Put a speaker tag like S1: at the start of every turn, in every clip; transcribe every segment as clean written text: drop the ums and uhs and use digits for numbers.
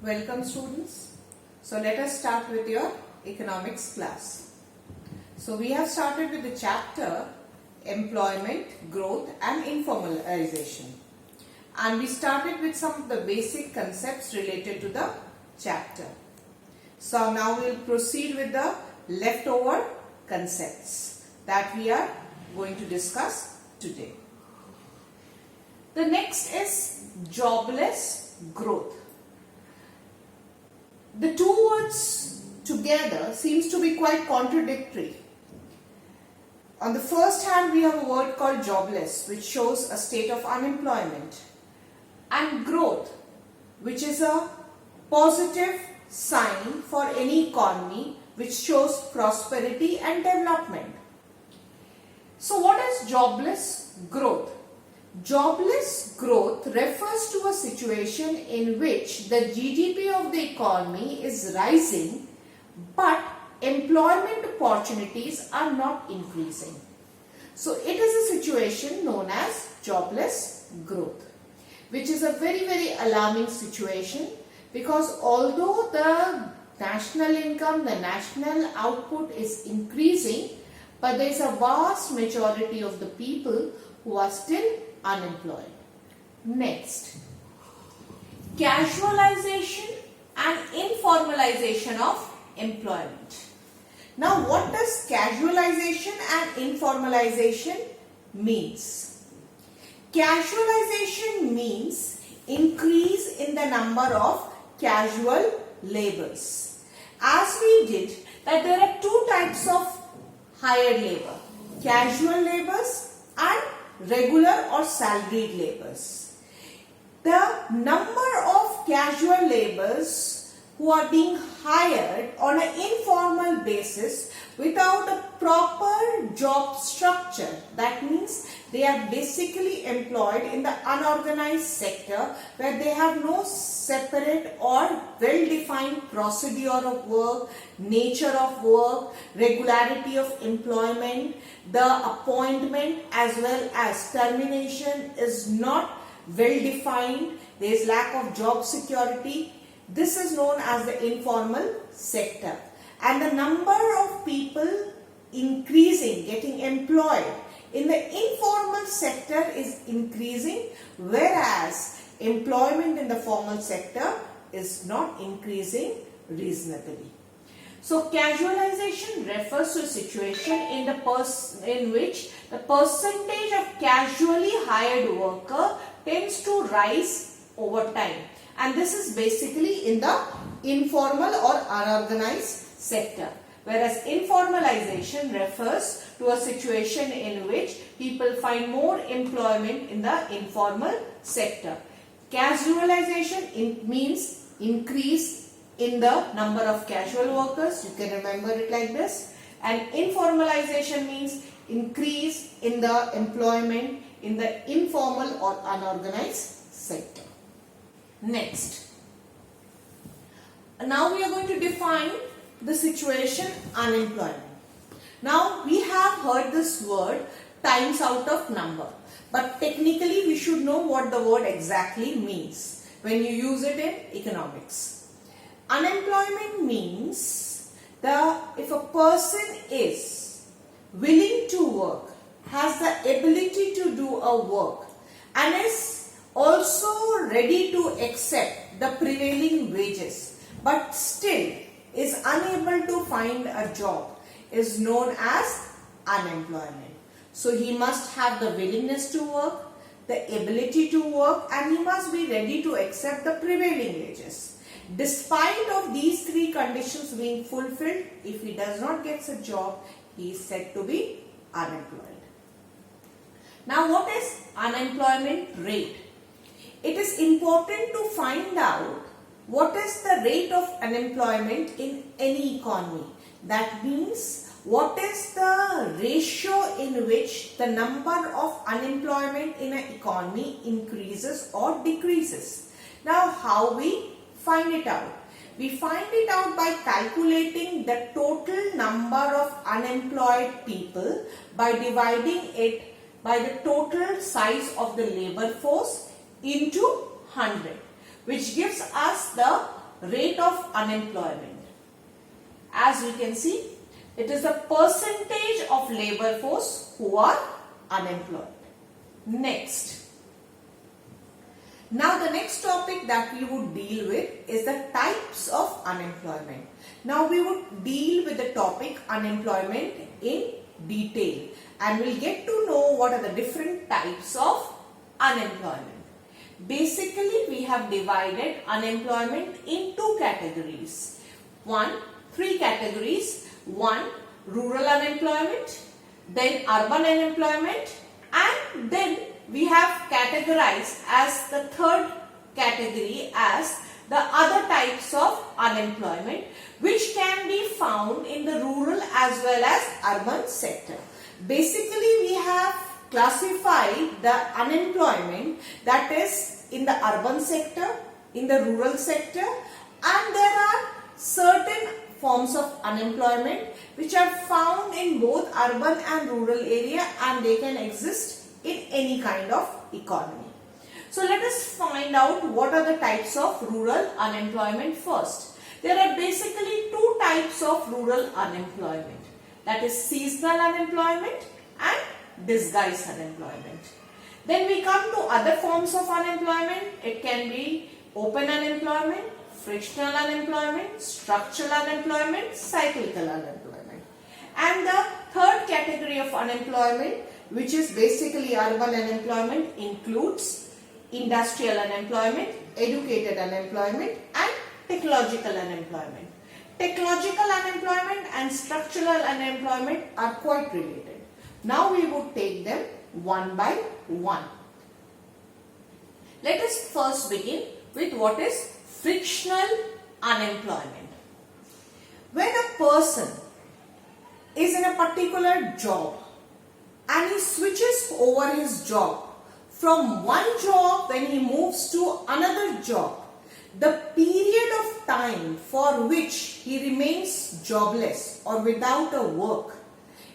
S1: Welcome students. So let us start with your economics class. So we have started with the chapter employment, growth and informalization. And we started with some of the basic concepts related to the chapter. So now we will proceed with the leftover concepts that we are going to discuss today. The next is jobless growth. The two words together seems to be quite contradictory. On the first hand, we have a word called jobless, which shows a state of unemployment, and growth, which is a positive sign for any economy, which shows prosperity and development. So what is jobless growth? Jobless growth refers to a situation in which the GDP of the economy is rising but employment opportunities are not increasing. So it is a situation known as jobless growth, which is a very alarming situation, because although the national income, the national output is increasing, but there is a vast majority of the people who are still unemployed. Next, casualization and informalization of employment. Now, what does casualization and informalization means? Casualization means increase in the number of casual laborers. As we did that there are two types of hired labor, casual laborers and regular or salaried laborers. The number of casual laborers who are being hired on an informal basis without a proper job structure, that means they are basically employed in the unorganized sector where they have no separate or well-defined procedure of work, nature of work, regularity of employment, the appointment as well as termination is not well defined, there is lack of job security. This is known as the informal sector. And the number of people increasing, getting employed in the informal sector is increasing, whereas employment in the formal sector is not increasing reasonably. So casualization refers to a situation in which the percentage of casually hired worker tends to rise over time, and this is basically in the informal or unorganized sector. Whereas informalization refers to a situation in which people find more employment in the informal sector. Casualization means increase in the number of casual workers, you can remember it like this, and informalization means increase in the employment in the informal or unorganized sector. Next, now we are going to define the situation unemployment. Now we have heard this word times out of number, but technically we should know what the word exactly means when you use it in economics. Unemployment means if a person is willing to work, has the ability to do a work, and is also ready to accept the prevailing wages, but still is unable to find a job, is known as unemployment. So he must have the willingness to work, the ability to work, and he must be ready to accept the prevailing wages. Despite of these three conditions being fulfilled, if he does not get a job, he is said to be unemployed. Now, what is unemployment rate? It is important to find out what is the rate of unemployment in any economy. That means what is the ratio in which the number of unemployment in an economy increases or decreases. Now, how we find it out? We find it out by calculating the total number of unemployed people by dividing it by the total size of the labor force into 100, which gives us the rate of unemployment. As we can see, it is the percentage of labor force who are unemployed. Next. Now the next topic that we would deal with is the types of unemployment. Now we would deal with the topic unemployment in detail, and we'll get to know what are the different types of unemployment. Basically, we have divided unemployment in two categories. Three categories. One, rural unemployment, then urban unemployment, and then we have categorized as the third category as the other types of unemployment, which can be found in the rural as well as urban sector. Basically, we have classified the unemployment that is in the urban sector, in the rural sector, and there are certain forms of unemployment which are found in both urban and rural area, and they can exist in any kind of economy. So let us find out what are the types of rural unemployment first. There are basically two types of rural unemployment, that is seasonal unemployment and disguised unemployment. Then we come to other forms of unemployment. It can be open unemployment, frictional unemployment, structural unemployment, cyclical unemployment. And the third category of unemployment, which is basically urban unemployment, includes industrial unemployment, educated unemployment, and technological unemployment. Technological unemployment and structural unemployment are quite related. Now we would take them one by one. Let us first begin with what is frictional unemployment. When a person is in a particular job and he switches over his job from one job, when he moves to another job, the period of time for which he remains jobless or without a work,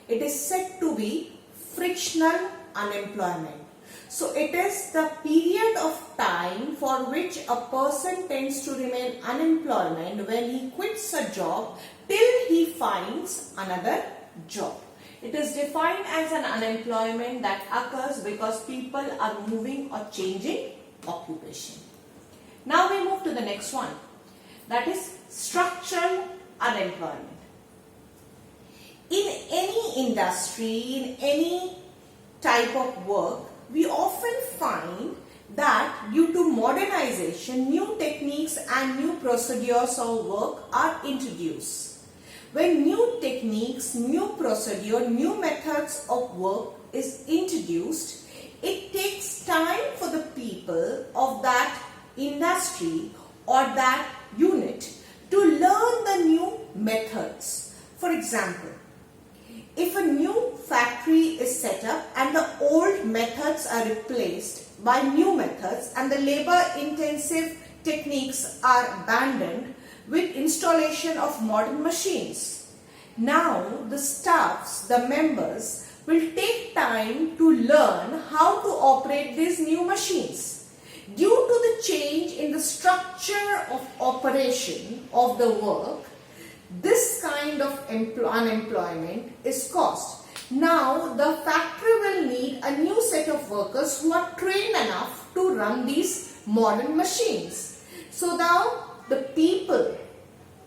S1: it is said to be frictional unemployment. So it is the period of time for which a person tends to remain unemployed when he quits a job till he finds another job. It is defined as an unemployment that occurs because people are moving or changing occupation. Now we move to the next one, that is structural unemployment. In any industry, in any type of work, we often find that due to modernization, new techniques and new procedures of work are introduced. When new techniques, new procedure, new methods of work is introduced, it takes time for the people of that industry or that unit to learn the new methods. For example, if a new factory is set up and the old methods are replaced by new methods and the labor intensive techniques are abandoned with installation of modern machines, now the staffs, the members will take time to learn how to operate these new machines. Due to the change in the structure of operation of the work, this kind of unemployment is caused. Now the factory will need a new set of workers who are trained enough to run these modern machines. So now the people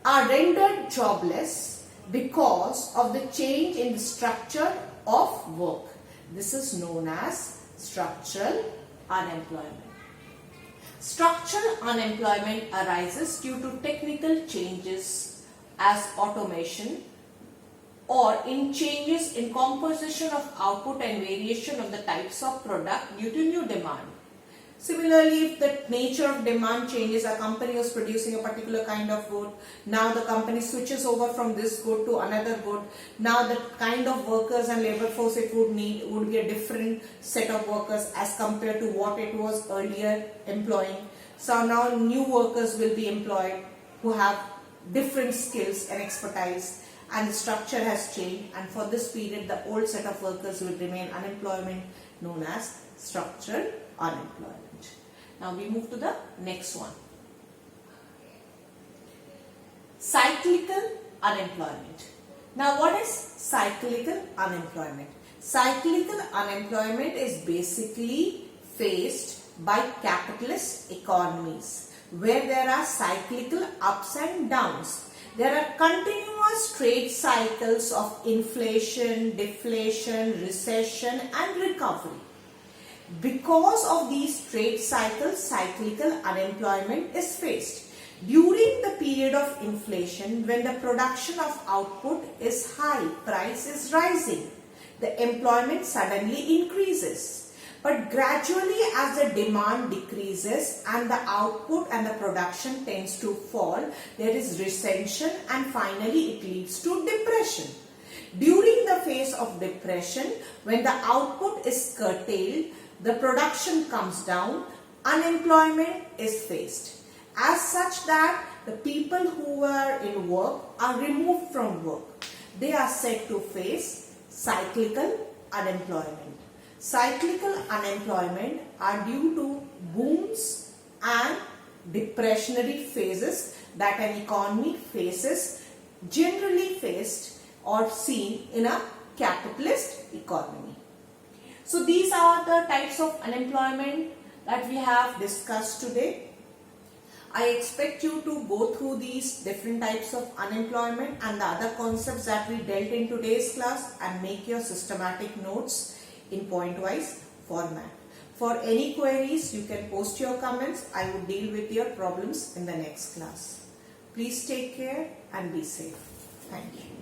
S1: are rendered jobless because of the change in the structure of work. This is known as structural unemployment. Structural unemployment arises due to technical changes as automation or in changes in composition of output and variation of the types of product due to new demand. Similarly, if the nature of demand changes, a company was producing a particular kind of good, now the company switches over from this good to another good. Now the kind of workers and labor force it would need would be a different set of workers as compared to what it was earlier employing. So now new workers will be employed who have different skills and expertise, and the structure has changed, and for this period the old set of workers will remain unemployment, known as structural unemployment. Now we move to the next one. cyclical unemployment. Now what is cyclical unemployment? Cyclical unemployment is basically faced by capitalist economies where there are cyclical ups and downs. There are continuous trade cycles of inflation, deflation, recession and recovery. Because of these trade cycles, cyclical unemployment is faced. During the period of inflation, when the production of output is high, price is rising, the employment suddenly increases. But gradually as the demand decreases and the output and the production tends to fall, there is recession and finally it leads to depression. During the phase of depression, when the output is curtailed, the production comes down, unemployment is faced. As such that the people who are in work are removed from work. They are said to face cyclical unemployment. Cyclical unemployment are due to booms and depressionary phases that an economy faces, generally faced or seen in a capitalist economy. So these are the types of unemployment that we have discussed today. I expect you to go through these different types of unemployment and the other concepts that we dealt in today's class and make your systematic notes in point-wise format. For any queries, you can post your comments. I will deal with your problems in the next class. Please take care and be safe. Thank you.